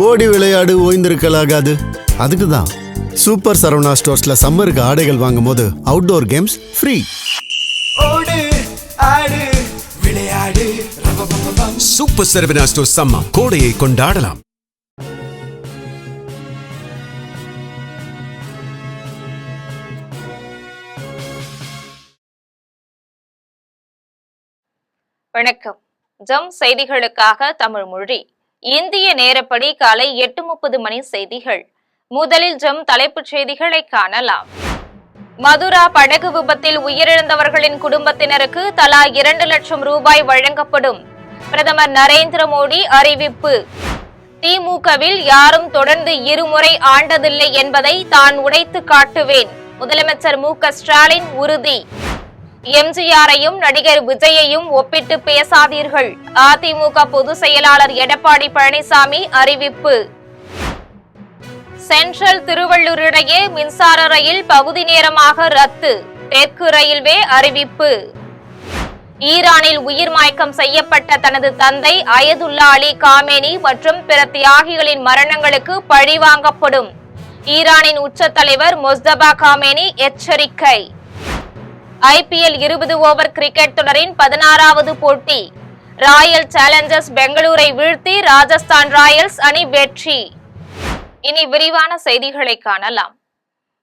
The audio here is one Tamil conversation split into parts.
ஓடி விளையாடு ஓய்ந்திருக்கலாகாது. அதுக்கு தான் சூப்பர் சரவணா ஸ்டோர்ஸ்ல சம்மருக்கு ஆடைகள் வாங்கும் போது அவுட்டோர் கேம்ஸ் ஃப்ரீ. ஓடு ஆடு விளையாடு. சூப்பர் சரவணா ஸ்டோர்ஸ் சம்மர் கோடையை கொண்டாடலாம். வணக்கம். ஜம் செய்திகளுக்காக தமிழ் மொழி. இந்திய நேரப்படி காலை 8:30 மணி செய்திகள். முதலில் ஜம் தலைப்புச் செய்திகளை காணலாம். மதுரா படகு விபத்தில் உயிரிழந்தவர்களின் குடும்பத்தினருக்கு தலா 2 லட்சம் ரூபாய் வழங்கப்படும். பிரதமர் நரேந்திர மோடி அறிவிப்பு. திமுகவில் யாரும் தொடர்ந்து இருமுறை ஆண்டதில்லை என்பதை தான் உடைத்து காட்டுவேன். முதலமைச்சர் மு.க. ஸ்டாலின் உறுதி. எம்ஜிஆரையும் நடிகர் விஜயையும் ஒப்பிட்டு பேசாதீர்கள். அதிமுக பொதுச் செயலாளர் எடப்பாடி பழனிசாமி அறிவிப்பு. சென்ட்ரல் திருவள்ளூர் இடையே மின்சார ரயில் பகுதி நேரமாக ரத்து. தெற்கு ரயில்வே அறிவிப்பு. ஈரானில் உயிர் மாய்க்கம் செய்யப்பட்ட தனது தந்தை அயதுல்லா அலி காமேனி மற்றும் பிற தியாகிகளின் மரணங்களுக்கு பழி வாங்கப்படும். ஈரானின் உச்ச தலைவர் மொஸ்தபா காமேனி எச்சரிக்கை. IPL 20 ஓவர் கிரிக்கெட் தொடரின் 16வது போட்டி. ராயல் சேலஞ்சர்ஸ் பெங்களூரை வீழ்த்தி ராஜஸ்தான் ராயல்ஸ் அணி வெற்றி. இனி விரிவான செய்திகளை காணலாம்.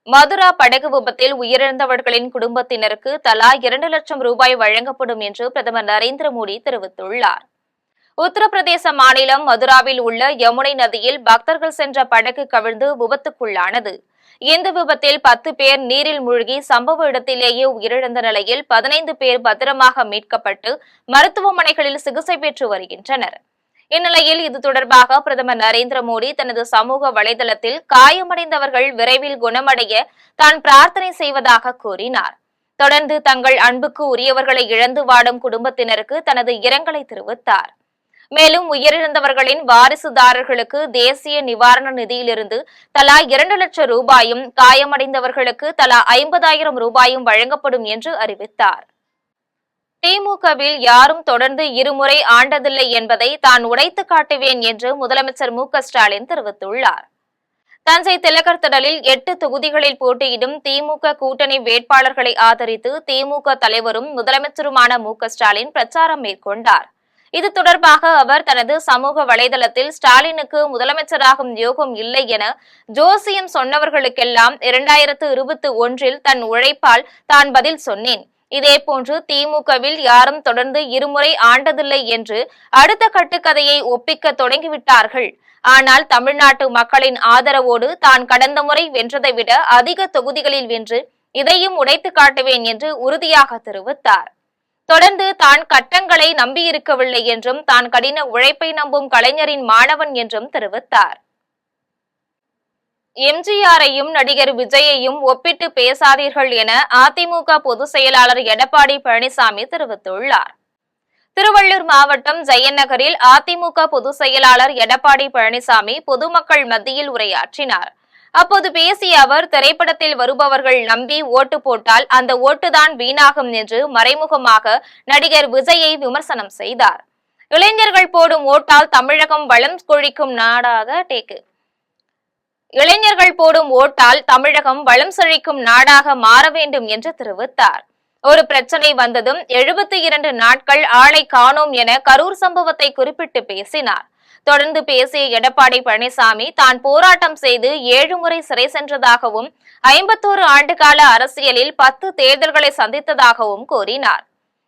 மதுரா படகு விபத்தில் உயிரிழந்தவர்களின் குடும்பத்தினருக்கு தலா 2 லட்சம் ரூபாய் வழங்கப்படும் என்று பிரதமர் நரேந்திர மோடி தெரிவித்துள்ளார். உத்தரப்பிரதேச மாநிலம் மதுராவில் உள்ள யமுனை நதியில் பக்தர்கள் சென்ற படகு கவிழ்ந்து விபத்துக்குள்ளானது. இந்த விபத்தில் 10 பேர் நீரில் மூழ்கி சம்பவ இடத்திலேயே உயிரிழந்த நிலையில் 15 பேர் பத்திரமாக மீட்கப்பட்டு மருத்துவமனைகளில் சிகிச்சை பெற்று வருகின்றனர். இந்நிலையில் இது தொடர்பாக பிரதமர் நரேந்திர மோடி தனது சமூக வலைதளத்தில் காயமடைந்தவர்கள் விரைவில் குணமடைய தான் பிரார்த்தனை செய்வதாக கூறினார். தொடர்ந்து தங்கள் அன்புக்கு உரியவர்களை இழந்து வாடும் குடும்பத்தினருக்கு தனது இரங்கலை தெரிவித்தார். மேலும் உயிரிழந்தவர்களின் வாரிசுதாரர்களுக்கு தேசிய நிவாரண நிதியிலிருந்து தலா 2 லட்சம் ரூபாயும் காயமடைந்தவர்களுக்கு தலா 50,000 ரூபாயும் வழங்கப்படும் என்று அறிவித்தார். திமுகவில் யாரும் தொடர்ந்து இருமுறை ஆண்டதில்லை என்பதை தான் உடைத்து காட்டுவேன் என்று முதலமைச்சர் மு.க. ஸ்டாலின் தெரிவித்துள்ளார். தஞ்சை திலகர் திடலில் 8 தொகுதிகளில் போட்டியிடும் திமுக கூட்டணி வேட்பாளர்களை ஆதரித்து திமுக தலைவரும் முதலமைச்சருமான மு.க. ஸ்டாலின் பிரச்சாரம் மேற்கொண்டார். இது தொடர்பாக அவர் தனது சமூக வலைதளத்தில் ஸ்டாலினுக்கு முதலமைச்சராகும் யோகம் இல்லை என ஜோசியம் சொன்னவர்களுக்கெல்லாம் 2021 தன் உழைப்பால் தான் பதில் சொன்னேன். இதேபோன்று திமுகவில் யாரும் தொடர்ந்து இருமுறை ஆண்டதில்லை என்று அடுத்த கட்டுக்கதையை ஒப்பிக்க தொடங்கிவிட்டார்கள். ஆனால் தமிழ்நாட்டு மக்களின் ஆதரவோடு தான் கடந்த முறை வென்றதை விட அதிக தொகுதிகளில் வென்று இதையும் உடைத்து காட்டுவேன் என்று உறுதியாக தெரிவித்தார். தொடர்ந்து தான் கட்டங்களை நம்பியிருக்கவில்லை என்றும் தான் கடின உழைப்பை நம்பும் கலைஞரின் மாணவன் என்றும் தெரிவித்தார். எம்ஜிஆரையும் நடிகர் விஜயையும் ஒப்பிட்டு பேசாதீர்கள் என அதிமுக பொதுச் செயலாளர் எடப்பாடி பழனிசாமி தெரிவித்துள்ளார். திருவள்ளூர் மாவட்டம் ஜெயநகரில் அதிமுக பொதுச் செயலாளர் எடப்பாடி பழனிசாமி பொதுமக்கள் மத்தியில் உரையாற்றினார். அப்போது பேசிய அவர், திரைப்படத்தில் வருபவர்கள் நம்பி ஓட்டு போட்டால் அந்த ஓட்டுதான் வீணாகும் என்று மறைமுகமாக நடிகர் விஜயை விமர்சனம் செய்தார். இளைஞர்கள் போடும் ஓட்டால் தமிழகம் வளம் கொழிக்கும் நாடாக இளைஞர்கள் போடும் ஓட்டால் தமிழகம் வளம் செழிக்கும் நாடாக மாற வேண்டும் என்று தெரிவித்தார். ஒரு பிரச்சனை வந்ததும் 72 நாட்கள் ஆளை காணோம் என கரூர் சம்பவத்தை குறிப்பிட்டு பேசினார். தொடர்ந்து பேசிய எடப்பாடி பழனிசாமி தான் போராட்டம் செய்து 7 முறை சிறை சென்றதாகவும் 51 ஆண்டுகால அரசியலில் 10 தேர்தல்களை சந்தித்ததாகவும் கூறினார்.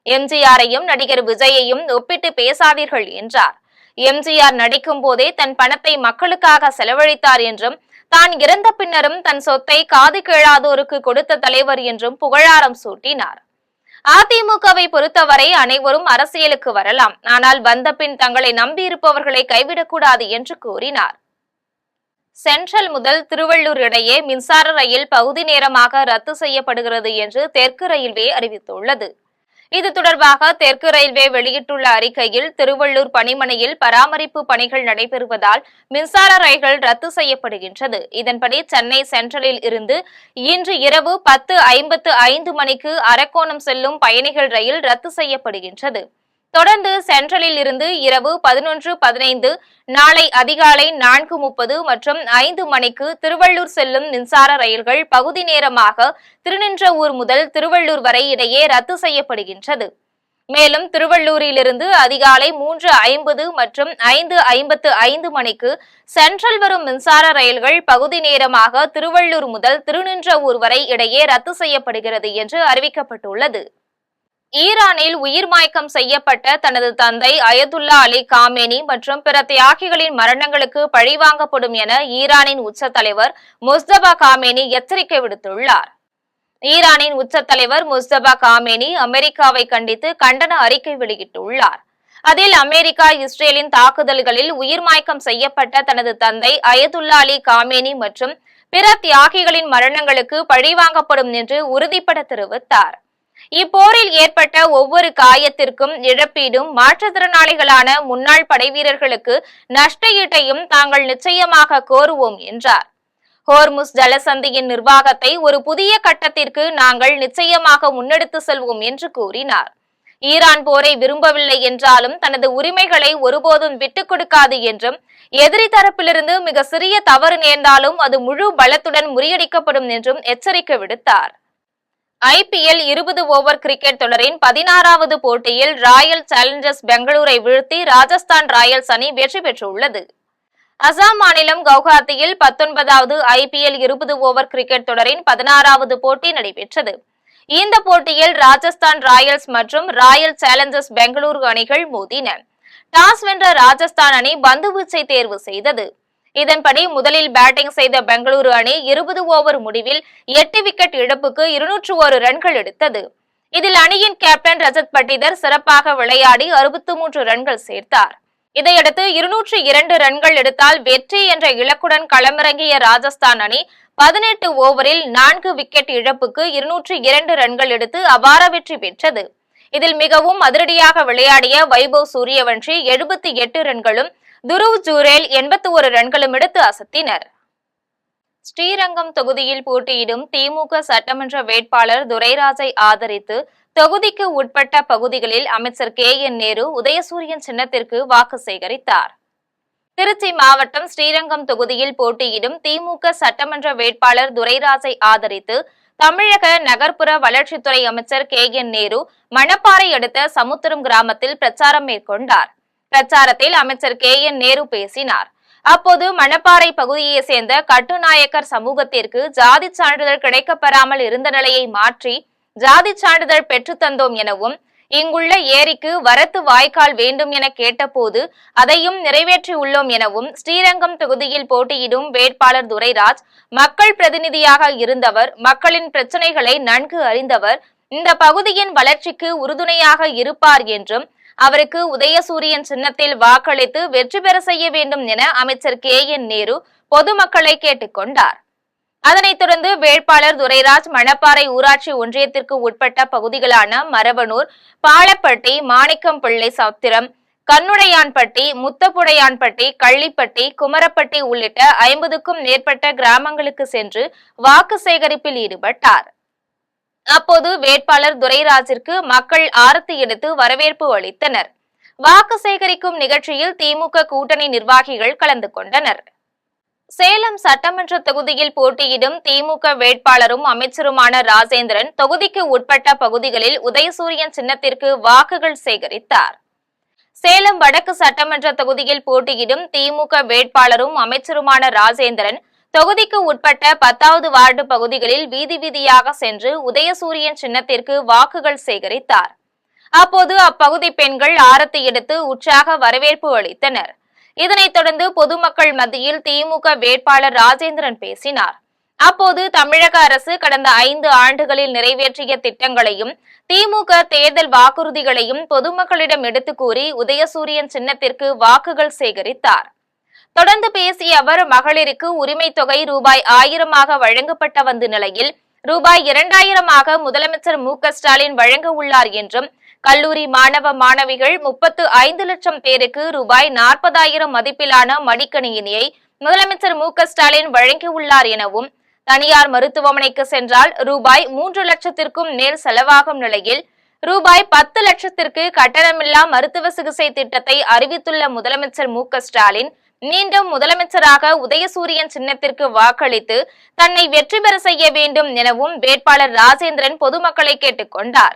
எம்ஜிஆரையும் நடிகர் விஜயையும் ஒப்பிட்டு பேசாதீர்கள் என்றார். எம்ஜிஆர் நடிக்கும் போதே தன் பணத்தை மக்களுக்காக செலவழித்தார் என்றும் தான் இறந்த பின்னரும் தன் சொத்தை காது கேளாதோருக்கு கொடுத்த தலைவர் என்றும் புகழாரம் சூட்டினார். அதிமுகவை பொறுத்தவரை அனைவரும் அரசியலுக்கு வரலாம், ஆனால் வந்த பின் தங்களை நம்பியிருப்பவர்களை கைவிடக்கூடாது என்று கூறினார். சென்ட்ரல் முதல் திருவள்ளூர் இடையே மின்சார ரயில் பகுதி நேரமாக ரத்து செய்யப்படுகிறது என்று தெற்கு ரயில்வே அறிவித்துள்ளது. இது தொடர்பாக தெற்கு ரயில்வே வெளியிட்டுள்ள அறிக்கையில், திருவள்ளூர் பணிமனையில் பராமரிப்பு பணிகள் நடைபெறுவதால் மின்சார ரயில்கள் ரத்து செய்யப்படுகின்றது. இதன்படி சென்னை சென்ட்ரலில் இருந்து இன்று இரவு 10:55 மணிக்கு அரக்கோணம் செல்லும் பயணிகள் ரயில் ரத்து செய்யப்படுகின்றது. தொடர்ந்து சென்ட்ரலில் இருந்து இரவு 11:15, நாளை அதிகாலை 4:30 மற்றும் 5 மணிக்கு திருவள்ளூர் செல்லும் மின்சார ரயில்கள் பகுதி நேரமாக திருநின்றவூர் முதல் திருவள்ளூர் வரை இடையே ரத்து செய்யப்படுகின்றது. மேலும் திருவள்ளூரிலிருந்து அதிகாலை 3:50 மற்றும் 5:55 மணிக்கு சென்ட்ரல் வரும் மின்சார ரயில்கள் பகுதி நேரமாக திருவள்ளூர் முதல் திருநின்றவூர் வரை இடையே ரத்து செய்யப்படுகிறது என்று அறிவிக்கப்பட்டுள்ளது. ஈரானில் உயிர் மாய்க்கம் செய்யப்பட்ட தனது தந்தை அயதுல்லா அலி காமேனி மற்றும் பிற தியாகிகளின் மரணங்களுக்கு பழிவாங்கப்படும் என ஈரானின் உச்ச தலைவர் முஸ்தபா காமேனி எச்சரிக்கை விடுத்துள்ளார். ஈரானின் உச்ச தலைவர் முஸ்தபா காமேனி அமெரிக்காவை கண்டித்து கண்டன அறிக்கை வெளியிட்டுள்ளார். அதில் அமெரிக்கா இஸ்ரேலின் தாக்குதல்களில் உயிர் மாய்க்கம் செய்யப்பட்ட தனது தந்தை அயதுல்லா அலி காமேனி மற்றும் பிற தியாகிகளின் மரணங்களுக்கு பழிவாங்கப்படும் என்று உறுதிபட தெரிவித்தார். இப்போரில் ஏற்பட்ட ஒவ்வொரு காயத்திற்கும் இழப்பீடும், மாற்றுத்திறனாளிகளான முன்னாள் படைவீரர்களுக்கு நஷ்ட ஈட்டையும் தாங்கள் நிச்சயமாக கோருவோம் என்றார். ஹோர்முஸ் ஜலசந்தியின் நிர்வாகத்தை ஒரு புதிய கட்டத்திற்கு நாங்கள் நிச்சயமாக முன்னெடுத்து செல்வோம் என்று கூறினார். ஈரான் போரை விரும்பவில்லை என்றாலும் தனது உரிமைகளை ஒருபோதும் விட்டுக் கொடுக்காது என்றும், எதிரி தரப்பிலிருந்து மிக சிறிய தவறு நேர்ந்தாலும் அது முழு பலத்துடன் முறியடிக்கப்படும் என்றும் எச்சரிக்கை விடுத்தார். IPL 20 ஓவர் கிரிக்கெட் தொடரின் 16வது போட்டியில் ராயல் சேலஞ்சர்ஸ் பெங்களூரை வீழ்த்தி ராஜஸ்தான் ராயல்ஸ் அணி வெற்றி பெற்றுள்ளது. அசாம் மாநிலம் கவுஹாத்தியில் 19வது IPL 20 ஓவர் கிரிக்கெட் தொடரின் 16வது போட்டி நடைபெற்றது. இந்த போட்டியில் ராஜஸ்தான் ராயல்ஸ் மற்றும் ராயல் சேலஞ்சர்ஸ் பெங்களூரு அணிகள் மோதின. டாஸ் வென்ற ராஜஸ்தான் அணி பந்து வீச்சை தேர்வு செய்தது. இதன்படி முதலில் பேட்டிங் செய்த பெங்களூரு அணி 20 ஓவர் முடிவில் 8 விக்கெட் இழப்புக்கு 201 ரன்கள் எடுத்தது. இதில் அணியின் கேப்டன் ரஜத் பட்டிதர் சிறப்பாக விளையாடி 63 ரன்கள் சேர்த்தார். இதையடுத்து 202 ரன்கள் எடுத்தால் வெற்றி என்ற இலக்குடன் களமிறங்கிய ராஜஸ்தான் அணி 18 ஓவரில் 4 விக்கெட் இழப்புக்கு 202 ரன்கள் எடுத்து அபார வெற்றி பெற்றது. இதில் மிகவும் அதிரடியாக விளையாடிய வைபவ் சூரியவன்ஷி 78 ரன்களும், துருவ் ஜூரேல் 81 ரன்களும் எடுத்து அசத்தினர். ஸ்ரீரங்கம் தொகுதியில் போட்டியிடும் திமுக சட்டமன்ற வேட்பாளர் துரைராஜை ஆதரித்து தொகுதிக்கு உட்பட்ட பகுதிகளில் அமைச்சர் KN நேரு உதயசூரியன் சின்னத்திற்கு வாக்கு சேகரித்தார். திருச்சி மாவட்டம் ஸ்ரீரங்கம் தொகுதியில் போட்டியிடும் திமுக சட்டமன்ற வேட்பாளர் துரைராஜை ஆதரித்து தமிழக நகர்ப்புற வளர்ச்சித்துறை அமைச்சர் KN நேரு மணப்பாறை அடுத்த சமுத்திரம் கிராமத்தில் பிரச்சாரம் மேற்கொண்டார். பிரச்சாரத்தில் அமைச்சர் KN நேரு பேசினார். அப்போது மணப்பாறை பகுதியை சேர்ந்த கட்டுநாயக்கர் சமூகத்திற்கு ஜாதி சான்றிதழ் கிடைக்கப்பெறாமல் இருந்த நிலையை மாற்றி ஜாதி சான்றிதழ் பெற்று தந்தோம் எனவும், இங்குள்ள ஏரிக்கு வரத்து வாய்க்கால் வேண்டும் என கேட்டபோது அதையும் நிறைவேற்றியுள்ளோம் எனவும், ஸ்ரீரங்கம் தொகுதியில் போட்டியிடும் வேட்பாளர் துரைராஜ் மக்கள் பிரதிநிதியாக இருந்தவர், மக்களின் பிரச்சனைகளை நன்கு அறிந்தவர், இந்த பகுதியின் வளர்ச்சிக்கு உறுதுணையாக இருப்பார் என்றும், அவருக்கு உதயசூரியன் சின்னத்தில் வாக்களித்து வெற்றி பெற செய்ய வேண்டும் என அமைச்சர் KN நேரு பொதுமக்களை கேட்டுக்கொண்டார். அதனைத் தொடர்ந்து வேட்பாளர் துரைராஜ் மணப்பாறை ஊராட்சி ஒன்றியத்திற்கு உட்பட்ட பகுதிகளான மரவனூர், பாலப்பட்டி, மாணிக்கம்பிள்ளை சத்திரம், கண்ணுடையான்பட்டி, முத்தப்புடையான்பட்டி, கள்ளிப்பட்டி, குமரப்பட்டி உள்ளிட்ட 50க்கும் மேற்பட்ட கிராமங்களுக்கு சென்று வாக்கு சேகரிப்பில் ஈடுபட்டார். அப்போது வேட்பாளர் துரைராஜிற்கு மக்கள் ஆரத்தி எடுத்து வரவேற்பு அளித்தனர். வாக்கு சேகரிக்கும் நிகழ்ச்சியில் திமுக கூட்டணி நிர்வாகிகள் கலந்து கொண்டனர். சேலம் சட்டமன்ற தொகுதியில் போட்டியிடும் திமுக வேட்பாளரும் அமைச்சருமான ராஜேந்திரன் தொகுதிக்கு உட்பட்ட பகுதிகளில் உதயசூரியன் சின்னத்திற்கு வாக்குகள் சேகரித்தார். சேலம் வடக்கு சட்டமன்ற தொகுதியில் போட்டியிடும் திமுக வேட்பாளரும் அமைச்சருமான ராஜேந்திரன் தொகுதிக்கு உட்பட்ட 10வது வார்டு பகுதிகளில் வீதி வீதியாக சென்று உதயசூரியன் சின்னத்திற்கு வாக்குகள் சேகரித்தார். அப்போது அப்பகுதி பெண்கள் ஆரத்தி எடுத்து உற்சாக வரவேற்பு அளித்தனர். இதனைத் தொடர்ந்து பொதுமக்கள் மத்தியில் திமுக வேட்பாளர் ராஜேந்திரன் பேசினார். அப்போது தமிழக அரசு கடந்த 5 ஆண்டுகளில் நிறைவேற்றிய திட்டங்களையும் திமுக தேர்தல் வாக்குறுதிகளையும் பொதுமக்களிடம் எடுத்து கூறி உதயசூரியன் சின்னத்திற்கு வாக்குகள் சேகரித்தார். தொடர்ந்து பேசிய அவர், மகளிருக்கு உரிமை தொகை ரூபாய் 1000 வழங்கப்பட்ட வந்த நிலையில் ரூபாய் 2000 முதலமைச்சர் MK ஸ்டாலின் வழங்க உள்ளார் என்றும், கல்லூரி மாணவ மாணவிகள் 35 லட்சம் பேருக்கு ரூபாய் 40,000 மதிப்பிலான மடிக்கணினியை முதலமைச்சர் MK ஸ்டாலின் வழங்கியுள்ளார் எனவும், தனியார் மருத்துவமனைக்கு சென்றால் ரூபாய் 3 லட்சத்திற்கும் மேல் செலவாகும் நிலையில் ரூபாய் 10 லட்சத்திற்கு கட்டணமில்லா மருத்துவ சிகிச்சை திட்டத்தை அறிவித்துள்ள முதலமைச்சர் மு.க.ஸ்டாலின் மீண்டும் முதலமைச்சராக உதயசூரியன் சின்னத்திற்கு வாக்களித்து தன்னை வெற்றி பெற செய்ய வேண்டும் எனவும் வேட்பாளர் ராஜேந்திரன் பொதுமக்களை கேட்டுக் கொண்டார்.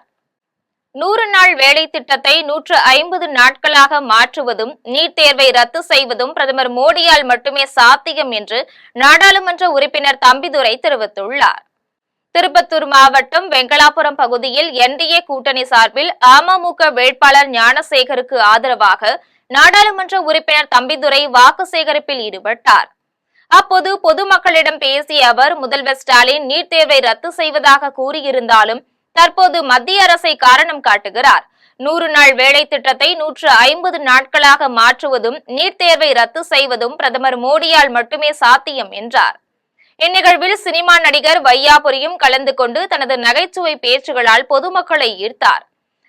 100 நாள் வேலை திட்டத்தை 150 நாட்களாக மாற்றுவதும் நீட் தேர்வை ரத்து செய்வதும் பிரதமர் மோடியால் மட்டுமே சாத்தியம் என்று நாடாளுமன்ற உறுப்பினர் தம்பிதுரை தெரிவித்துள்ளார். திருப்பத்தூர் மாவட்டம் வெங்கலாபுரம் பகுதியில் என்டிஏ கூட்டணி சார்பில் அமமுக வேட்பாளர் ஞானசேகருக்கு ஆதரவாக நாடாளுமன்ற உறுப்பினர் தம்பிதுரை வாக்கு சேகரிப்பில் ஈடுபட்டார். அப்போது பொதுமக்களிடம் பேசிய அவர், முதல்வர் ஸ்டாலின் நீட் தேர்வை ரத்து செய்வதாக கூறியிருந்தாலும் தற்போது மத்திய அரசை காரணம் காட்டுகிறார். 100 நாள் வேலை திட்டத்தை 150 நாட்களாக மாற்றுவதும் நீட் தேர்வை ரத்து செய்வதும் பிரதமர் மோடியால் மட்டுமே சாத்தியம் என்றார். இந்நிகழ்வில் சினிமா நடிகர் வையாபுரியும் கலந்து கொண்டு தனது நகைச்சுவை பேச்சுகளால் பொதுமக்களை ஈர்த்தார்.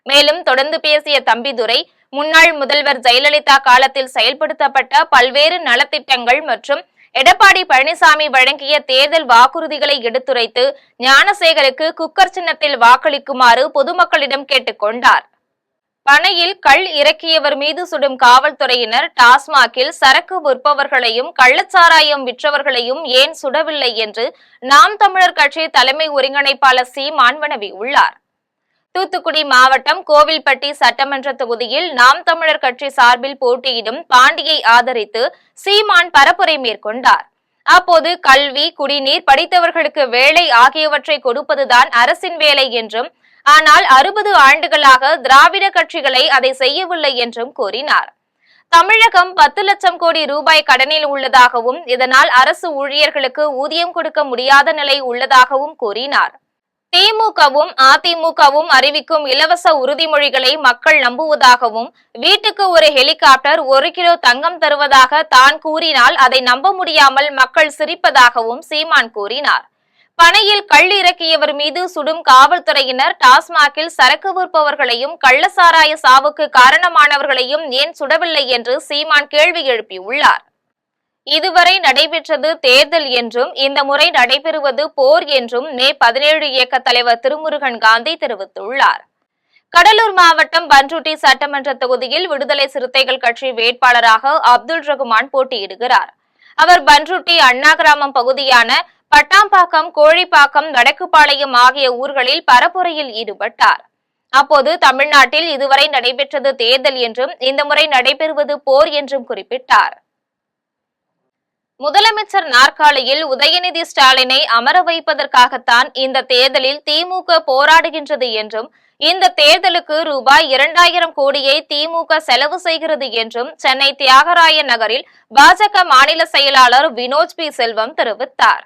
மேலும் தொடர்ந்து பேசிய தம்பிதுரை, முன்னாள் முதல்வர் ஜெயலலிதா காலத்தில் செயல்படுத்தப்பட்ட பல்வேறு நலத்திட்டங்கள் மற்றும் எடப்பாடி பழனிசாமி வழங்கிய தேர்தல் வாக்குறுதிகளை எடுத்துரைத்து ஞானசேகருக்கு குக்கர் சின்னத்தில் வாக்களிக்குமாறு பொதுமக்களிடம் கேட்டுக் கொண்டார். பனையில் கள் இறக்கியவர் மீது சுடும் காவல்துறையினர் டாஸ்மாகில் சரக்கு விற்பவர்களையும் கள்ளச்சாராயம் விற்றவர்களையும் ஏன் சுடவில்லை என்று நாம் தமிழர் கட்சி தலைமை ஒருங்கிணைப்பாளர் சீமான் வினவியுள்ளார். தூத்துக்குடி மாவட்டம் கோவில்பட்டி சட்டமன்ற தொகுதியில் நாம் தமிழர் கட்சி சார்பில் போட்டியிடும் பாண்டியை ஆதரித்து சீமான் பரப்புரை மேற்கொண்டார். அப்போது கல்வி, குடிநீர், படித்தவர்களுக்கு வேலை ஆகியவற்றை கொடுப்பதுதான் அரசின் வேலை என்றும், ஆனால் 60 ஆண்டுகளாக திராவிட கட்சிகளை அதை செய்யவில்லை என்றும் கூறினார். தமிழகம் 10 லட்சம் கோடி ரூபாய் கடனில் உள்ளதாகவும் இதனால் அரசு ஊழியர்களுக்கு ஊதியம் கொடுக்க முடியாத நிலை உள்ளதாகவும் கூறினார். திமுகவும் அதிமுகவும் அறிவிக்கும் இலவச உறுதிமொழிகளை மக்கள் நம்புவதாகவும், வீட்டுக்கு ஒரு ஹெலிகாப்டர் 1 கிலோ தங்கம் தருவதாக தான் கூறினால் அதை நம்ப முடியாமல் மக்கள் சிரிப்பதாகவும் சீமான் கூறினார். பனையில் கள் இறக்கியவர் மீது சுடும் காவல்துறையினர் டாஸ்மாகில் சரக்கு விற்பவர்களையும் கள்ளசாராய சாவுக்கு காரணமானவர்களையும் ஏன் சுடவில்லை என்று சீமான் கேள்வி எழுப்பியுள்ளார். இதுவரை நடைபெற்றது தேர்தல் என்றும் இந்த முறை நடைபெறுவது போர் என்றும் மே 17 இயக்க தலைவர் திருமுருகன் காந்தி தெரிவித்துள்ளார். கடலூர் மாவட்டம் பண்ருட்டி சட்டமன்ற தொகுதியில் விடுதலை சிறுத்தைகள் கட்சி வேட்பாளராக அப்துல் ரகுமான் போட்டியிடுகிறார். அவர் பண்ருட்டி அண்ணா கிராமம் பகுதியான பட்டாம்பாக்கம், கோழிப்பாக்கம், வடக்குப்பாளையம் ஆகிய ஊர்களில் பரப்புரையில் ஈடுபட்டார். அப்போது தமிழ்நாட்டில் இதுவரை நடைபெற்றது தேர்தல் என்றும் இந்த முறை நடைபெறுவது போர் என்றும் குறிப்பிட்டார். முதலமைச்சர் நாற்காலியில் உதயநிதி ஸ்டாலினை அமர வைப்பதற்காகத்தான் இந்த தேர்தலில் திமுக போராடுகின்றது என்றும், இந்த தேர்தலுக்கு ரூபாய் 2000 கோடியை திமுக செலவு செய்கிறது என்றும் சென்னை தியாகராய நகரில் பாஜக மாநில செயலாளர் வினோத் பி செல்வம் தெரிவித்தார்.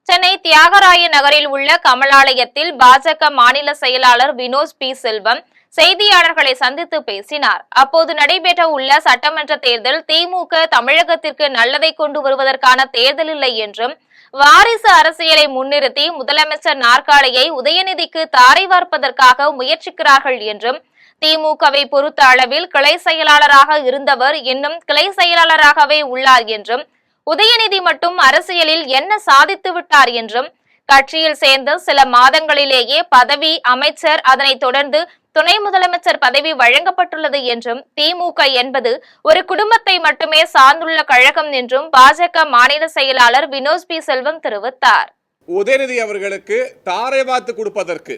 சென்னை தியாகராய நகரில் உள்ள கமலாலயத்தில் பாஜக மாநில செயலாளர் வினோத் பி செல்வம் செய்தியாளர்களை சந்தித்து பேசினார். அப்போது நடைபெற்ற உள்ள சட்டமன்ற தேர்தல் திமுக தமிழகத்திற்கு நல்லதை கொண்டு வருவதற்கான தேர்தல் இல்லை என்றும், வாரிசு அரசியலை முன்னிறுத்தி முதலமைச்சர் நாற்காலியை உதயநிதிக்கு தாரை வார்ப்பதற்காக முயற்சிக்கிறார்கள் என்றும், திமுகவை பொறுத்த அளவில் கிளை செயலாளராக இருந்தவர் இன்னும் கிளை செயலாளராகவே உள்ளார் என்றும், உதயநிதி மட்டும் அரசியலில் என்ன சாதித்து விட்டார் என்றும், கட்சியில் சேர்ந்த சில மாதங்களிலேயே பதவி, அமைச்சர், அதனைத் தொடர்ந்து துணை முதலமைச்சர் பதவி வழங்கப்பட்டுள்ளது என்றும், திமுக என்பது ஒரு குடும்பத்தை மட்டுமே சார்ந்துள்ள கழகம் என்றும் பாஜக மாநில செயலாளர் வினோத் பி செல்வம் தெரிவித்தார். உதயநிதி அவர்களுக்கு தாரை வாத்து கொடுப்பதற்கு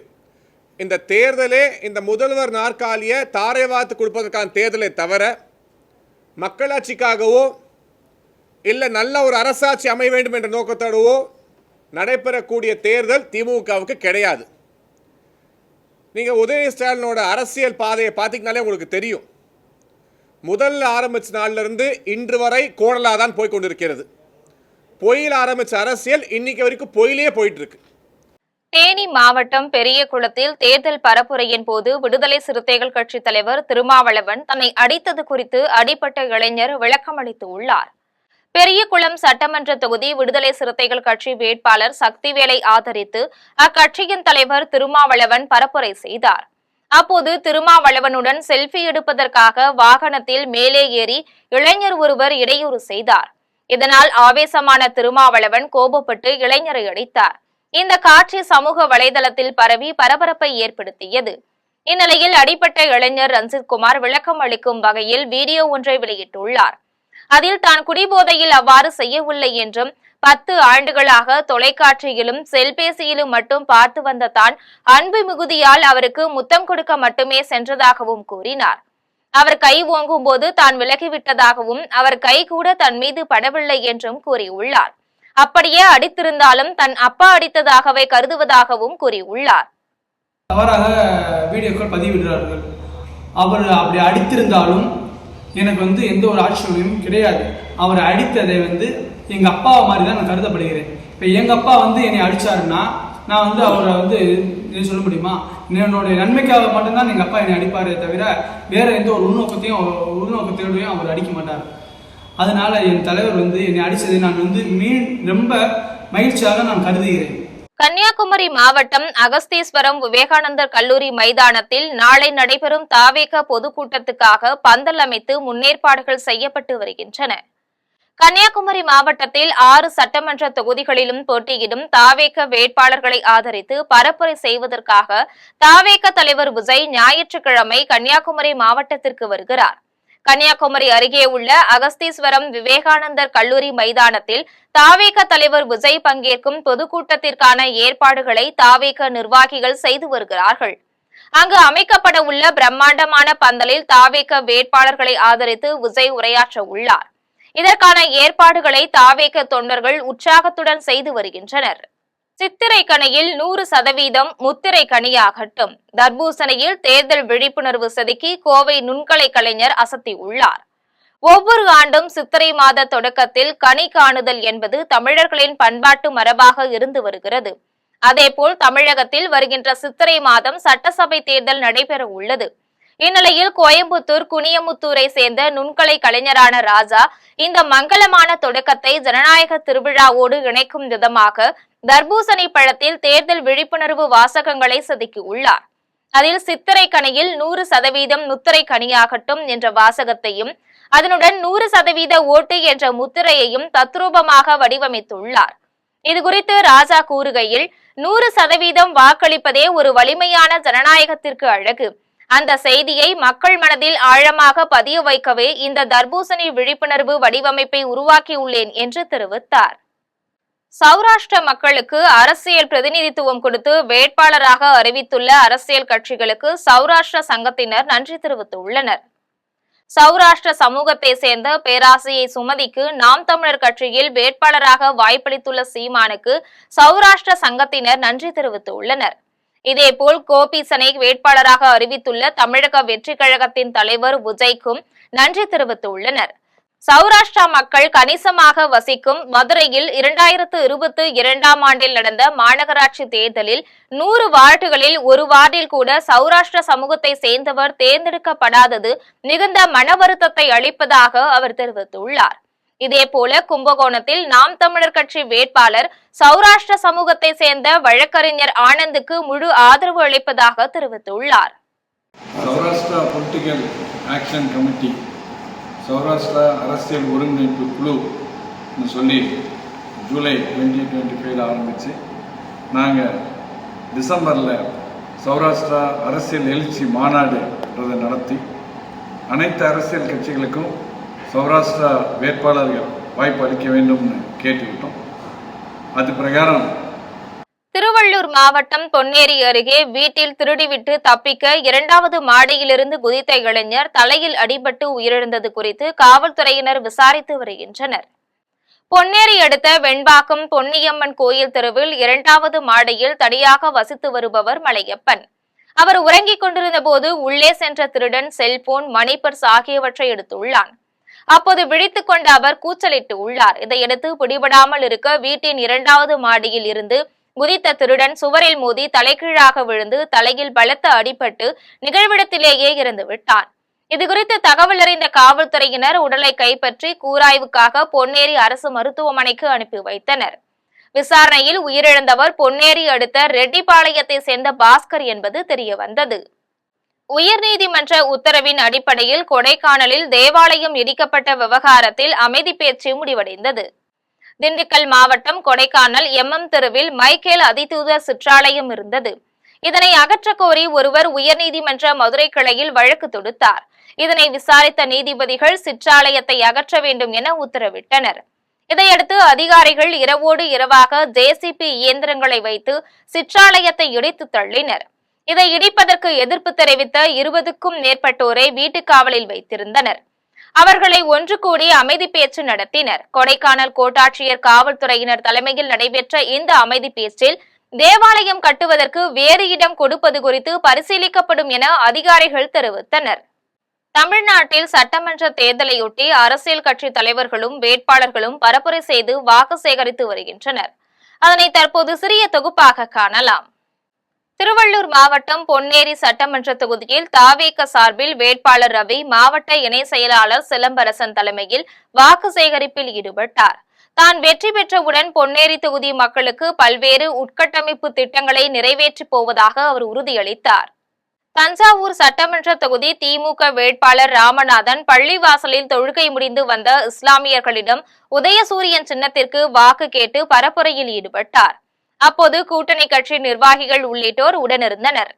இந்த தேர்தலே இந்த முதல்வர் நாற்காலியை தாரை வாத்து கொடுப்பதற்கான தேர்தலை தவிர, மக்களாட்சிக்காகவோ இல்லை நல்ல ஒரு அரசாட்சி அமைய வேண்டும் என்ற நோக்கத்தோடவோ நடைபெறக்கூடிய தேர்தல் திமுகவுக்கு கிடையாது. நீங்கள் உதயநிதி ஸ்டாலினோட அரசியல் பாதையை பார்த்தீங்கனாலே உங்களுக்கு தெரியும். முதல்ல ஆரம்பித்த நாளிலிருந்து இன்று வரை கோணலாக தான் போய் கொண்டிருக்கிறது. பொய்யில் ஆரம்பித்த அரசியல் இன்னைக்கு வரைக்கும் பொய்யிலேயே போயிட்டு இருக்கு. தேனி மாவட்டம் பெரியகுளத்தில் தேர்தல் பரப்புரையின் போது விடுதலை சிறுத்தைகள் கட்சி தலைவர் திருமாவளவன் தன்னை அடித்தது குறித்து அடிப்பட்ட இளைஞர் விளக்கமளித்து உள்ளார். பெரியகுளம் சட்டமன்ற தொகுதி விடுதலை சிறுத்தைகள் கட்சி வேட்பாளர் சக்திவேலை ஆதரித்து அக்கட்சியின் தலைவர் திருமாவளவன் பரப்புரை செய்தார். அப்போது திருமாவளவனுடன் செல்ஃபி எடுப்பதற்காக வாகனத்தில் மேலே ஏறி இளைஞர் ஒருவர் இடையூறு செய்தார். இதனால் ஆவேசமான திருமாவளவன் கோபப்பட்டு இளைஞரை அடித்தார். இந்த காட்சி சமூக வலைதளத்தில் பரவி பரபரப்பை ஏற்படுத்தியது. இந்நிலையில் அடிப்பட்ட இளைஞர் ரஞ்சித் குமார் விளக்கம் அளிக்கும் வகையில் வீடியோ ஒன்றை வெளியிட்டுள்ளார். அதில் தான் குடிபோதையில் அவ்வாறு செய்யவில்லை என்றும் 10 ஆண்டுகளாக தொலைக்காட்சியிலும் செல்பேசியிலும் மட்டும் பார்த்து வந்த தான் அன்பு மிகுதியால் அவருக்கு முத்தம் கொடுக்க மட்டுமே சென்றதாகவும் கூறினார். அவர் கை ஓங்கும் போது தான் விலகிவிட்டதாகவும் அவர் கை கூட தன் மீது படவில்லை என்றும் கூறியுள்ளார். அப்படியே அடித்திருந்தாலும் தன் அப்பா அடித்ததாகவே கருதுவதாகவும் கூறியுள்ளார். தவறாக வீடியோக்கள் பதிவிடுறார்கள். அவர் அப்படி அடித்திருந்தாலும் எனக்கு எந்த ஒரு ஆட்சேபனையும் கிடையாது. அவர் அடித்ததை எங்கள் அப்பா மாதிரி தான் நான் கருதப்படுகிறேன். இப்போ எங்கள் அப்பா என்னை அடித்தாருன்னா நான் அவரை இது சொல்ல முடியுமா? என்னுடைய நன்மைக்காக மட்டும்தான் எங்கள் அப்பா என்னை அடிப்பாரே தவிர வேற எந்த ஒரு உள்நோக்கத்தோடையும் அவர் அடிக்க மாட்டார். அதனால என் தலைவர் என்னை அடித்ததை நான் ரொம்ப மகிழ்ச்சியாக நான் கருதுகிறேன். கன்னியாகுமரி மாவட்டம் அகஸ்தீஸ்வரம் விவேகானந்தர் கல்லூரி மைதானத்தில் நாளை நடைபெறும் தாவேக பொதுக்கூட்டத்துக்காக பந்தல் அமைத்து முன்னேற்பாடுகள் செய்யப்பட்டு வருகின்றன. கன்னியாகுமரி மாவட்டத்தில் 6 சட்டமன்ற தொகுதிகளிலும் போட்டியிடும் தாவேக வேட்பாளர்களை ஆதரித்து பரப்புரை செய்வதற்காக தாவேக தலைவர் விஜய் ஞாயிற்றுக்கிழமை கன்னியாகுமரி மாவட்டத்திற்கு வருகிறார். கன்னியாகுமரி அருகே உள்ள அகஸ்தீஸ்வரம் விவேகானந்தர் கல்லூரி மைதானத்தில் தாவேக தலைவர் விஜய் பங்கேற்கும் பொதுக்கூட்டத்திற்கான ஏற்பாடுகளை தாவேக நிர்வாகிகள் செய்து வருகிறார்கள். அங்கு அமைக்கப்பட உள்ள பிரம்மாண்டமான பந்தலில் தாவேக வேட்பாளர்களை ஆதரித்து விஜய் உரையாற்ற உள்ளார். இதற்கான ஏற்பாடுகளை தாவேக தொண்டர்கள் உற்சாகத்துடன் செய்து வருகின்றனர். சித்திரைக்கனியில் 100% முத்திரை கனியாகட்டும். தர்பூசணியில் தேர்தல் விழிப்புணர்வு செதுக்கி கோவை நுண்கலை கலைஞர் அசத்தியுள்ளார். ஒவ்வொரு ஆண்டும் சித்திரை மாத தொடக்கத்தில் கனி காணுதல் என்பது தமிழர்களின் பண்பாட்டு மரபாக இருந்து வருகிறது. அதேபோல் தமிழகத்தில் வருகின்ற சித்திரை மாதம் சட்டசபை தேர்தல் நடைபெற உள்ளது. இந்நிலையில் கோயம்புத்தூர் குனியமுத்தூரை சேர்ந்த நுண்கலை கலைஞரான ராஜா இந்த மங்களமான தொடக்கத்தை ஜனநாயக திருவிழாவோடு இணைக்கும் விதமாக தர்பூசணி பழத்தில் தேர்தல் விழிப்புணர்வு வாசகங்களை செதுக்கியுள்ளார். அதில் சித்திரை கனியில் 100% முத்திரை கனியாகட்டும் என்ற வாசகத்தையும் அதனுடன் 100% ஓட்டு என்ற முத்திரையையும் தத்ரூபமாக வடிவமைத்துள்ளார். இதுகுறித்து ராஜா கூறுகையில் 100% வாக்களிப்பதே ஒரு வலிமையான ஜனநாயகத்திற்கு அழகு. அந்த செய்தியை மக்கள் மனதில் ஆழமாக பதிய வைக்கவே இந்த தர்பூசணி விழிப்புணர்வு வடிவமைப்பை உருவாக்கியுள்ளேன் என்று தெரிவித்தார். சௌராஷ்டிர மக்களுக்கு அரசியல் பிரதிநிதித்துவம் கொடுத்து வேட்பாளராக அறிவித்துள்ள அரசியல் கட்சிகளுக்கு சௌராஷ்டிர சங்கத்தினர் நன்றி தெரிவித்துள்ளனர். சௌராஷ்டிர சமூகத்தை சேர்ந்த பேராசிரியை சுமதிக்கு நாம் தமிழர் கட்சியில் வேட்பாளராக வாய்ப்பளித்துள்ள சீமானுக்கு சௌராஷ்டிர சங்கத்தினர் நன்றி தெரிவித்துள்ளனர். இதேபோல் கோபிசனை வேட்பாளராக அறிவித்துள்ள தமிழக வெற்றி கழகத்தின் தலைவர் விஜய்க்கும் நன்றி தெரிவித்துள்ளனர். சௌராஷ்டிரா மக்கள் கணிசமாக வசிக்கும் மதுரையில் 2022ஆம் ஆண்டில் நடந்த மாநகராட்சி தேர்தலில் 100 வார்டுகளில் ஒரு வார்டில் கூட சௌராஷ்டிர சமூகத்தை சேர்ந்தவர் தேர்ந்தெடுக்கப்படாதது மிகுந்த மன வருத்தத்தை அளிப்பதாக அவர் தெரிவித்துள்ளார். இதேபோல கும்பகோணத்தில் நாம் தமிழர் கட்சி வேட்பாளர் சௌராஷ்டிர சமூகத்தை சேர்ந்த வழக்கறிஞர் ஆனந்துக்கு முழு ஆதரவு அளிப்பதாக தெரிவித்துள்ளார். Saurashtra political action committee, Saurashtra அரசியல் ஒருங்கிணைப்பு குழு சொல்லி ஜூலை 2025 ஆரம்பித்து நாங்கள் டிசம்பரில் சௌராஷ்டிரா அரசியல் எழுச்சி மாநாடுன்றதை நடத்தி அனைத்து அரசியல் கட்சிகளுக்கும் சௌராஷ்டிரா வேட்பாளர்கள் வாய்ப்பு அளிக்க வேண்டும்னு கேட்டுக்கிட்டோம். அது பிரகாரம் திருவள்ளூர் மாவட்டம் பொன்னேரி அருகே வீட்டில் திருடிவிட்டு தப்பிக்க 2வது மாடியிலிருந்து குதித்த இளைஞர் தலையில் அடிபட்டு உயிரிழந்தது குறித்து காவல்துறையினர் விசாரித்து வருகின்றனர். பொன்னேரி அடுத்த வெண்பாக்கம் பொன்னியம்மன் கோயில் தெருவில் 2வது மாடியில் தனியாக வசித்து வருபவர் மலையப்பன். அவர் உறங்கிக் கொண்டிருந்த போது உள்ளே சென்ற திருடன் செல்போன், மணி பர்ஸ் ஆகியவற்றை எடுத்துள்ளான். அப்போது விழித்துக் கொண்ட அவர் கூச்சலிட்டு உள்ளார். இதையடுத்து பிடிபடாமல் இருக்க வீட்டின் 2வது மாடியில் இருந்து குதித்த திருடன் சுவரில் மோதி தலைகீழாக விழுந்து தலையில் பலத்த அடிபட்டு நிகழ்விடத்திலேயே இறந்து விட்டான். இதுகுறித்து தகவல் அறிந்த காவல்துறையினர் உடலை கைப்பற்றி கூராய்வுக்காக பொன்னேரி அரசு மருத்துவமனைக்கு அனுப்பி வைத்தனர். விசாரணையில் உயிரிழந்தவர் பொன்னேரி அடுத்த ரெட்டிப்பாளையத்தை சேர்ந்த பாஸ்கர் என்பது தெரியவந்தது. உயர்நீதிமன்ற உத்தரவின் அடிப்படையில் கொடைக்கானலில் தேவாலயம் இடிக்கப்பட்ட விவகாரத்தில் அமைதி பேச்சு முடிவடைந்தது. திண்டுக்கல் மாவட்டம் கொடைக்கானல் MM தெருவில் மைக்கேல் அதிதூதர் சிற்றாலயம் இருந்தது. இதனை அகற்ற கோரி ஒருவர் உயர்நீதிமன்ற மதுரை கிளையில் வழக்கு தொடுத்தார். இதனை விசாரித்த நீதிபதிகள் சிற்றாலயத்தை அகற்ற வேண்டும் என உத்தரவிட்டனர். இதையடுத்து அதிகாரிகள் இரவோடு இரவாக ஜேசிபி இயந்திரங்களை வைத்து சிற்றாலயத்தை இடித்து தள்ளினர். இதை இடிப்பதற்கு எதிர்ப்பு தெரிவித்த 20க்கும் மேற்பட்டோரை வீட்டுக்காவலில் வைத்திருந்தனர். அவர்களை ஒன்று கூடி அமைதி பேச்சு நடத்தினர். கொடைக்கானல் கோட்டாட்சியர் காவல்துறையினர் தலைமையில் நடைபெற்ற இந்த அமைதி பேச்சில் தேவாலயம் கட்டுவதற்கு வேறு இடம் கொடுப்பது குறித்து பரிசீலிக்கப்படும் என அதிகாரிகள் தெரிவித்தனர். தமிழ்நாட்டில் சட்டமன்ற தேர்தலையொட்டி அரசியல் கட்சி தலைவர்களும் வேட்பாளர்களும் பரப்புரை செய்து வாக்கு சேகரித்து வருகின்றனர். அதனை தற்போது சிறிய தொகுப்பாக காணலாம். திருவள்ளூர் மாவட்டம் பொன்னேரி சட்டமன்ற தொகுதியில் தாவேக சார்பில் வேட்பாளர் ரவி மாவட்ட இணை செயலாளர் சிலம்பரசன் தலைமையில் வாக்கு சேகரிப்பில் ஈடுபட்டார். தான் வெற்றி பெற்றவுடன் பொன்னேரி தொகுதி மக்களுக்கு பல்வேறு உட்கட்டமைப்பு திட்டங்களை நிறைவேற்றப் போவதாக அவர் உறுதியளித்தார். தஞ்சாவூர் சட்டமன்ற தொகுதி திமுக வேட்பாளர் ராமநாதன் பள்ளிவாசலில் தொழுகை முடிந்து வந்த இஸ்லாமியர்களிடம் உதயசூரியன் சின்னத்திற்கு வாக்கு கேட்டு பரப்புரையில் ஈடுபட்டார். அப்போது கூட்டணி கட்சி நிர்வாகிகள் உள்ளிட்டோர் உடனிருந்தனர்.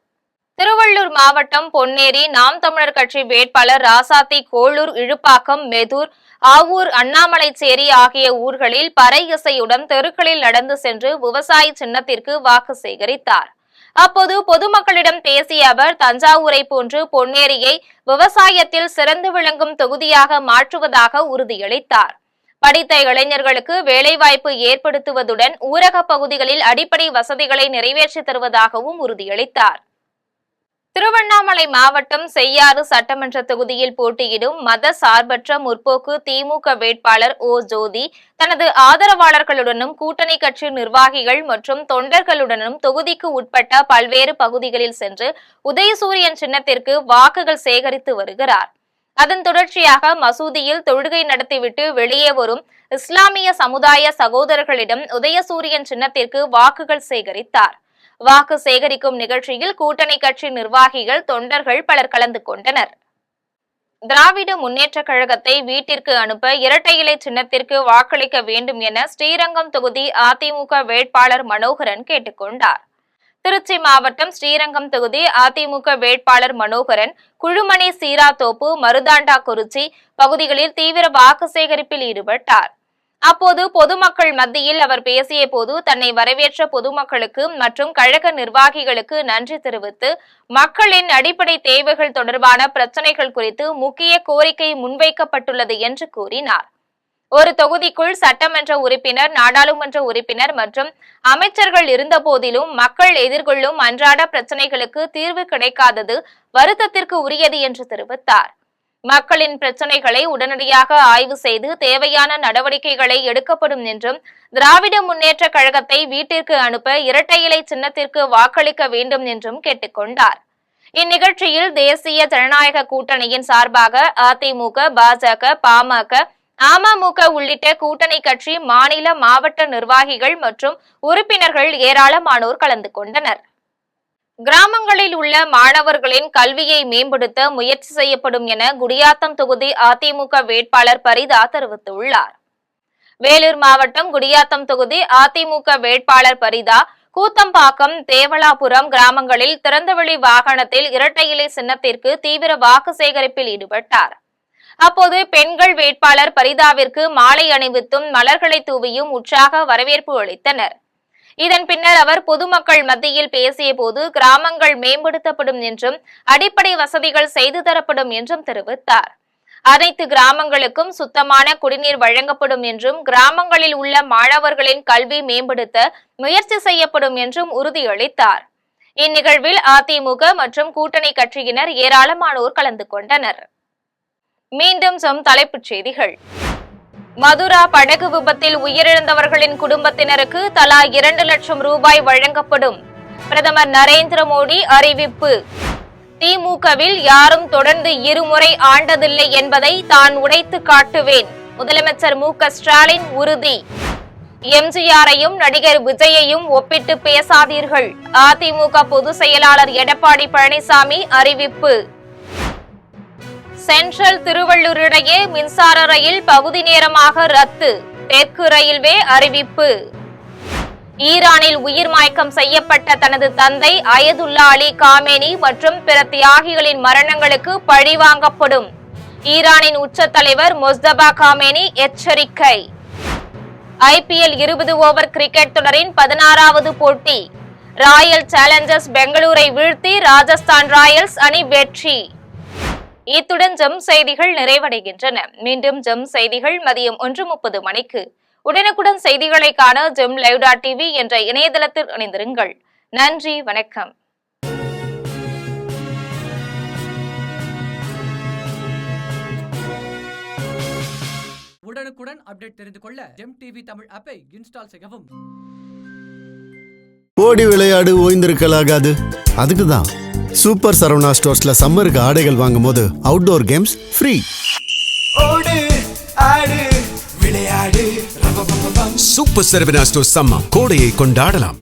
திருவள்ளூர் மாவட்டம் பொன்னேரி நாம் தமிழர் கட்சி வேட்பாளர் ராசாத்தி கோளூர், இழுப்பாக்கம், மெதூர், ஆவூர், அண்ணாமலைச்சேரி ஆகிய ஊர்களில் பறை இசையுடன் தெருக்களில் நடந்து சென்று விவசாய சின்னத்திற்கு வாக்கு சேகரித்தார். அப்போது பொதுமக்களிடம் பேசிய அவர் தஞ்சாவூரை போன்று பொன்னேரியை விவசாயத்தில் சிறந்து விளங்கும் தொகுதியாக மாற்றுவதாக உறுதியளித்தார். படித்த இளைஞர்களுக்கு வேலைவாய்ப்பு ஏற்படுத்துவதுடன் ஊரக பகுதிகளில் அடிப்படை வசதிகளை நிறைவேற்றி தருவதாகவும் உறுதியளித்தார். திருவண்ணாமலை மாவட்டம் செய்யாறு சட்டமன்ற தொகுதியில் போட்டியிடும் மத சார்பற்ற முற்போக்கு திமுக வேட்பாளர் ஓ ஜோதி தனது ஆதரவாளர்களுடனும் கூட்டணி கட்சி நிர்வாகிகள் மற்றும் தொண்டர்களுடனும் தொகுதிக்கு உட்பட்ட பல்வேறு பகுதிகளில் சென்று உதயசூரியன் சின்னத்திற்கு வாக்குகள் சேகரித்து வருகிறார். அதன் தொடர்ச்சியாக மசூதியில் தொழுகை நடத்திவிட்டு வெளியே வரும் இஸ்லாமிய சமுதாய சகோதரர்களிடம் உதயசூரியன் சின்னத்திற்கு வாக்குகள் சேகரித்தார். வாக்கு சேகரிக்கும் நிகழ்ச்சியில் கூட்டணி கட்சி நிர்வாகிகள், தொண்டர்கள் பலர் கலந்து கொண்டனர். திராவிட முன்னேற்ற கழகத்தை வீட்டிற்கு அனுப்ப இரட்டை இலை சின்னத்திற்கு வாக்களிக்க வேண்டும் என ஸ்ரீரங்கம் தொகுதி அதிமுக வேட்பாளர் மனோகரன் கேட்டுக்கொண்டார். திருச்சி மாவட்டம் ஸ்ரீரங்கம் தொகுதி அதிமுக வேட்பாளர் மனோகரன் குழுமணி, சீராத்தோப்பு, மருதாண்டா குறிச்சி பகுதிகளில் தீவிர வாக்கு சேகரிப்பில் ஈடுபட்டார். அப்போது பொதுமக்கள் மத்தியில் அவர் பேசிய போது தன்னை வரவேற்ற பொதுமக்களுக்கு மற்றும் கழக நிர்வாகிகளுக்கு நன்றி தெரிவித்து மக்களின் அடிப்படை தேவைகள் தொடர்பான பிரச்சனைகள் குறித்து முக்கிய கோரிக்கை முன்வைக்கப்பட்டுள்ளது என்று கூறினார். ஒரு தொகுதிக்குள் சட்டமன்ற உறுப்பினர், நாடாளுமன்ற உறுப்பினர் மற்றும் அமைச்சர்கள் இருந்த போதிலும் மக்கள் எதிர்கொள்ளும் அன்றாட பிரச்சனைகளுக்கு தீர்வு கிடைக்காதது வருத்தத்திற்கு உரியது என்று தெரிவித்தார். மக்களின் பிரச்சனைகளை உடனடியாக ஆய்வு செய்து தேவையான நடவடிக்கைகளை எடுக்கப்படும் என்றும் திராவிட முன்னேற்ற கழகத்தை வீட்டிற்கு அனுப்ப இரட்டை இலை சின்னத்திற்கு வாக்களிக்க வேண்டும் என்றும் கேட்டுக்கொண்டார். இந்நிகழ்ச்சியில் தேசிய ஜனநாயக கூட்டணியின் சார்பாக அதிமுக, பாஜக, பாமக, அமமுக உள்ளிட்ட கூட்டணி கட்சி மாநில, மாவட்ட நிர்வாகிகள் மற்றும் உறுப்பினர்கள் ஏராளமானோர் கலந்து கொண்டனர். கிராமங்களில் உள்ள மாணவர்களின் கல்வியை மேம்படுத்த முயற்சி செய்யப்படும் என குடியாத்தம் தொகுதி அதிமுக வேட்பாளர் பரிதா தெரிவித்துள்ளார். வேலூர் மாவட்டம் குடியாத்தம் தொகுதி அதிமுக வேட்பாளர் பரிதா கூத்தம்பாக்கம், தேவலாபுரம் கிராமங்களில் திறந்தவெளி வாகனத்தில் இரட்டை இலை சின்னத்திற்கு தீவிர வாக்கு சேகரிப்பில் ஈடுபட்டார். அப்போது பெண்கள் வேட்பாளர் பரிதாவிற்கு மாலை அணிவித்தும் மலர்களை தூவியும் உற்சாக வரவேற்பு அளித்தனர். இதன் பின்னர் அவர் பொதுமக்கள் மத்தியில் பேசிய போது கிராமங்கள் மேம்படுத்தப்படும் என்றும் அடிப்படை வசதிகள் செய்து தரப்படும் என்றும் தெரிவித்தார். அனைத்து கிராமங்களுக்கும் சுத்தமான குடிநீர் வழங்கப்படும் என்றும் கிராமங்களில் உள்ள மாணவர்களின் கல்வி மேம்படுத்த முயற்சி செய்யப்படும் என்றும் உறுதியளித்தார். இந்நிகழ்வில் அதிமுக மற்றும் கூட்டணி கட்சியினர் ஏராளமானோர் கலந்து கொண்டனர். மீண்டும் தலைப்புச் செய்திகள். மதுரா படகு விபத்தில் உயிரிழந்தவர்களின் குடும்பத்தினருக்கு தலா 2 லட்சம் ரூபாய் வழங்கப்படும். பிரதமர் நரேந்திர மோடி அறிவிப்பு. திமுகவில் யாரும் தொடர்ந்து இருமுறை ஆண்டதில்லை என்பதை தான் உடைத்து காட்டுவேன். முதலமைச்சர் மு.க. ஸ்டாலின் உறுதி. எம்ஜிஆரையும் நடிகர் விஜயையும் ஒப்பிட்டு பேசாதீர்கள். அதிமுக பொதுச் செயலாளர் எடப்பாடி பழனிசாமி அறிவிப்பு. சென்ட்ரல் திருவள்ளூர் இடையே மின்சார ரயில் பகுதி நேரமாக ரத்து. தெற்கு ரயில்வே அறிவிப்பு. ஈரானில் உயிர் மாய்க்கம் செய்யப்பட்ட தனது தந்தை அயதுல்லா அலி காமேனி மற்றும் பிற தியாகிகளின் மரணங்களுக்கு பழிவாங்கப்படும். ஈரானின் உச்ச தலைவர் முஸ்தபா காமேனி எச்சரிக்கை. IPL 20 ஓவர் கிரிக்கெட் தொடரின் 16வது போட்டி. ராயல் சேலஞ்சர்ஸ் பெங்களூரை வீழ்த்தி ராஜஸ்தான் ராயல்ஸ் அணி வெற்றி. இத்துடன் ஜெம் செய்திகள் நிறைவடைகின்றன. மீண்டும் ஜெம் செய்திகள் மதியம் 1:30 மணிக்கு. உடனுக்குடன் செய்திகளை காண gemlive.tv என்ற இணையதளத்தில் இணைந்திருங்கள். நன்றி, வணக்கம். உடனுக்குடன் அப்டேட் தெரிந்து கொள்ள ஜெம் டிவி தமிழ் ஆப்பை இன்ஸ்டால் செய்யவும். ஓடி விளையாடு ஓய்ந்திருக்கலாகாது. அதுக்கு தான் சூப்பர் சரவணா ஸ்டோர்ஸ்ல சம்மருக்கு ஆடைகள் வாங்கும் போது அவுட்டோர் கேம்ஸ் ஃப்ரீ. ஓடு ஆடு விளையாடு சூப்பர் சரவணா ஸ்டோர்ஸ் சம்மர் கோடையை கொண்டாடலாம்.